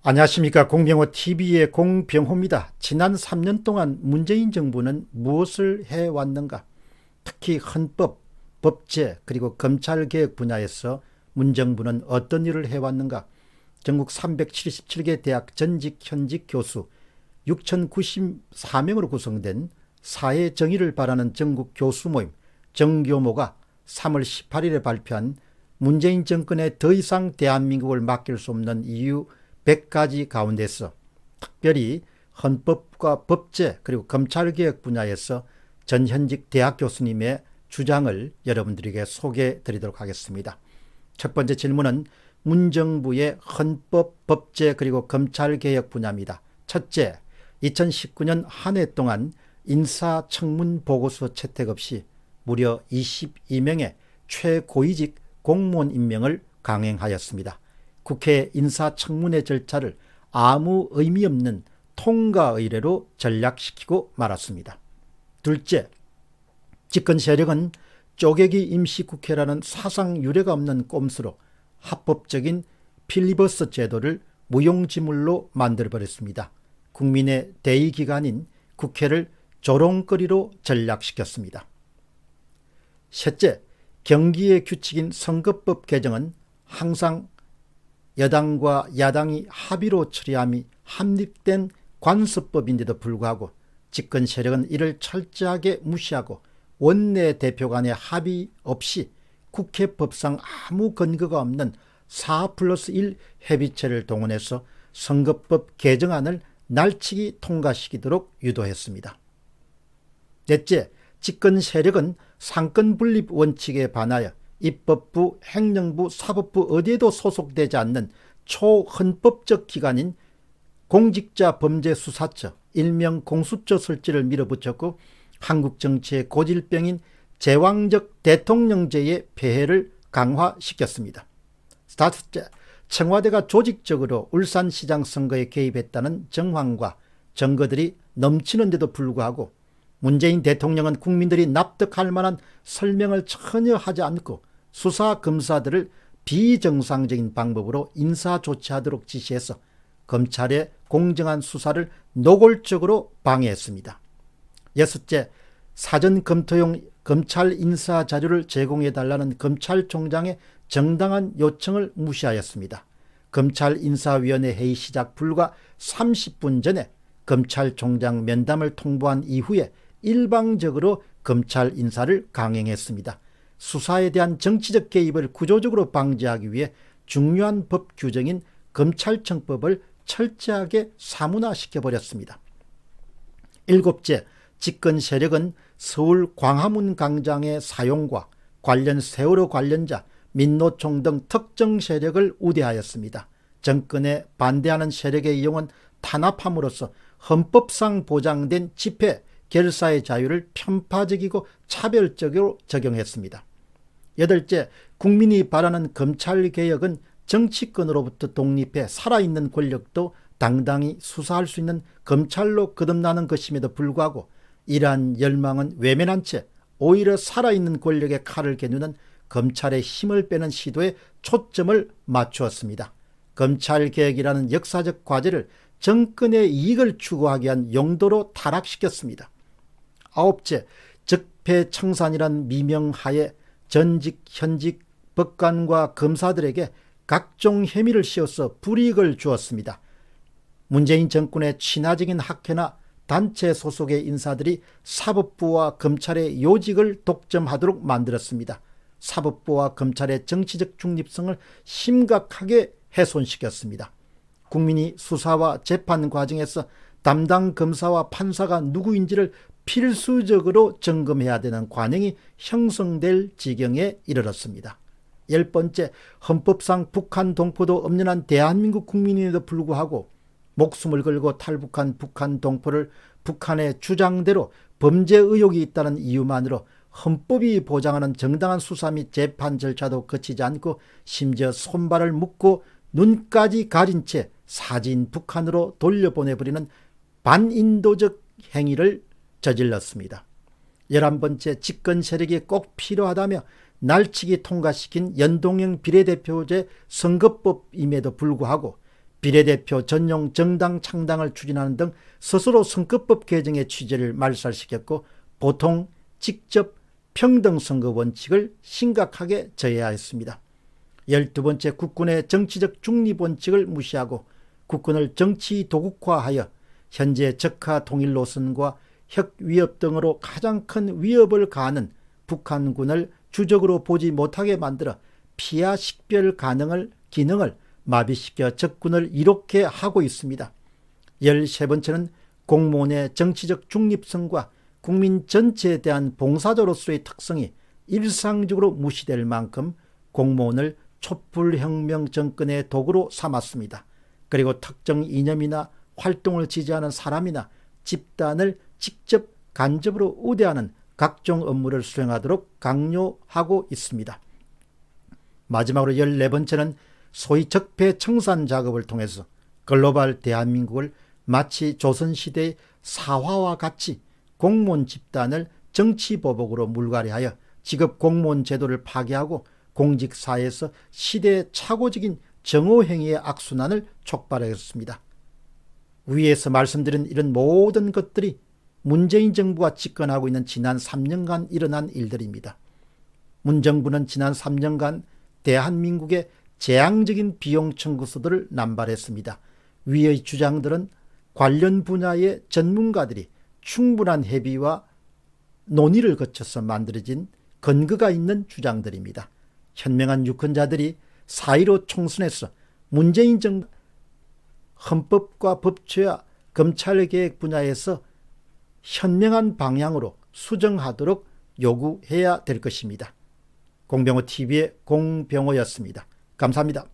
안녕하십니까. 공병호 TV의 공병호입니다. 지난 3년 동안 문재인 정부는 무엇을 해왔는가? 특히 헌법, 법제 그리고 검찰개혁 분야에서 문정부는 어떤 일을 해왔는가? 전국 377개 대학 전직 현직 교수 6,094명으로 구성된 사회 정의를 바라는 전국 교수 모임 정교모가 3월 18일에 발표한 문재인 정권에 더 이상 대한민국을 맡길 수 없는 이유 100가지 가운데서 특별히 헌법과 법제 그리고 검찰개혁 분야에서 전현직 대학 교수님의 주장을 여러분들에게 소개해 드리도록 하겠습니다. 첫 번째 질문은 문정부의 헌법, 법제 그리고 검찰개혁 분야입니다. 첫째, 2019년 한 해 동안 인사청문 보고서 채택 없이 무려 22명의 최고위직 공무원 임명을 강행하였습니다. 국회 인사청문회 절차를 아무 의미 없는 통과 의례로 전락시키고 말았습니다. 둘째, 집권 세력은 쪼개기 임시국회라는 사상 유례가 없는 꼼수로 합법적인 필리버스터 제도를 무용지물로 만들어버렸습니다. 국민의 대의기관인 국회를 조롱거리로 전락시켰습니다. 셋째, 경기의 규칙인 선거법 개정은 항상 여당과 야당이 합의로 처리함이 합립된 관습법인데도 불구하고 집권 세력은 이를 철저하게 무시하고 원내대표 간의 합의 없이 국회법상 아무 근거가 없는 4+1 협의체를 동원해서 선거법 개정안을 날치기 통과시키도록 유도했습니다. 넷째, 집권 세력은 상권분립 원칙에 반하여 입법부, 행정부, 사법부 어디에도 소속되지 않는 초헌법적 기관인 공직자범죄수사처 일명 공수처 설치를 밀어붙였고 한국 정치의 고질병인 제왕적 대통령제의 폐해를 강화시켰습니다. 다섯째, 청와대가 조직적으로 울산시장 선거에 개입했다는 정황과 증거들이 넘치는데도 불구하고 문재인 대통령은 국민들이 납득할 만한 설명을 전혀 하지 않고 수사 검사들을 비정상적인 방법으로 인사조치하도록 지시해서 검찰의 공정한 수사를 노골적으로 방해했습니다. 여섯째, 사전 검토용 검찰 인사 자료를 제공해달라는 검찰총장의 정당한 요청을 무시하였습니다. 검찰인사위원회 회의 시작 불과 30분 전에 검찰총장 면담을 통보한 이후에 일방적으로 검찰 인사를 강행했습니다. 수사에 대한 정치적 개입을 구조적으로 방지하기 위해 중요한 법 규정인 검찰청법을 철저하게 사문화시켜버렸습니다. 일곱째, 집권 세력은 서울 광화문 광장의 사용과 관련 세월호 관련자, 민노총 등 특정 세력을 우대하였습니다. 정권에 반대하는 세력의 이용은 탄압함으로써 헌법상 보장된 집회, 결사의 자유를 편파적이고 차별적으로 적용했습니다. 여덟째, 국민이 바라는 검찰개혁은 정치권으로부터 독립해 살아있는 권력도 당당히 수사할 수 있는 검찰로 거듭나는 것임에도 불구하고 이러한 열망은 외면한 채 오히려 살아있는 권력의 칼을 겨누는 검찰의 힘을 빼는 시도에 초점을 맞추었습니다. 검찰개혁이라는 역사적 과제를 정권의 이익을 추구하기 위한 용도로 타락시켰습니다. 아홉째, 적폐청산이란 미명하에 전직 현직 법관과 검사들에게 각종 혐의를 씌워서 불이익을 주었습니다. 문재인 정권의 친화적인 학회나 단체 소속의 인사들이 사법부와 검찰의 요직을 독점하도록 만들었습니다. 사법부와 검찰의 정치적 중립성을 심각하게 훼손시켰습니다. 국민이 수사와 재판 과정에서 담당 검사와 판사가 누구인지를 필수적으로 점검해야 되는 관행이 형성될 지경에 이르렀습니다. 열 번째, 헌법상 북한 동포도 엄연한 대한민국 국민임에도 불구하고 목숨을 걸고 탈북한 북한 동포를 북한의 주장대로 범죄 의혹이 있다는 이유만으로 헌법이 보장하는 정당한 수사 및 재판 절차도 거치지 않고 심지어 손발을 묶고 눈까지 가린 채 사진 북한으로 돌려보내버리는 반인도적 행위를 저질렀습니다. 11번째, 집권 세력이 꼭 필요하다며 날치기 통과시킨 연동형 비례대표제 선거법임에도 불구하고 비례대표 전용 정당 창당을 추진하는 등 스스로 선거법 개정의 취지를 말살시켰고 보통, 직접, 평등선거 원칙을 심각하게 저해하였습니다. 12번째, 국군의 정치적 중립원칙을 무시하고 국군을 정치 도국화하여 현재 적화 통일 노선과 핵 위협 등으로 가장 큰 위협을 가하는 북한군을 주적으로 보지 못하게 만들어 피하 식별 기능을 마비시켜 적군을 이롭게 하고 있습니다. 13번째는 공무원의 정치적 중립성과 국민 전체에 대한 봉사자로서의 특성이 일상적으로 무시될 만큼 공무원을 촛불혁명 정권의 도구로 삼았습니다. 그리고 특정 이념이나 활동을 지지하는 사람이나 집단을 직접 간접으로 우대하는 각종 업무를 수행하도록 강요하고 있습니다. 마지막으로 14번째는 소위 적폐청산 작업을 통해서 글로벌 대한민국을 마치 조선시대의 사화와 같이 공무원 집단을 정치보복으로 물갈이하여 직업 공무원 제도를 파괴하고 공직사회에서 시대착오적인 정오행위의 악순환을 촉발하였습니다. 위에서 말씀드린 이런 모든 것들이 문재인 정부가 집권하고 있는 지난 3년간 일어난 일들입니다. 문 정부는 지난 3년간 대한민국의 재앙적인 비용 청구서들을 남발했습니다. 위의 주장들은 관련 분야의 전문가들이 충분한 협의와 논의를 거쳐서 만들어진 근거가 있는 주장들입니다. 현명한 유권자들이 4.15 총선에서 문재인 정부 헌법과 법제와 검찰개혁 분야에서 현명한 방향으로 수정하도록 요구해야 될 것입니다. 공병호TV의 공병호였습니다. 감사합니다.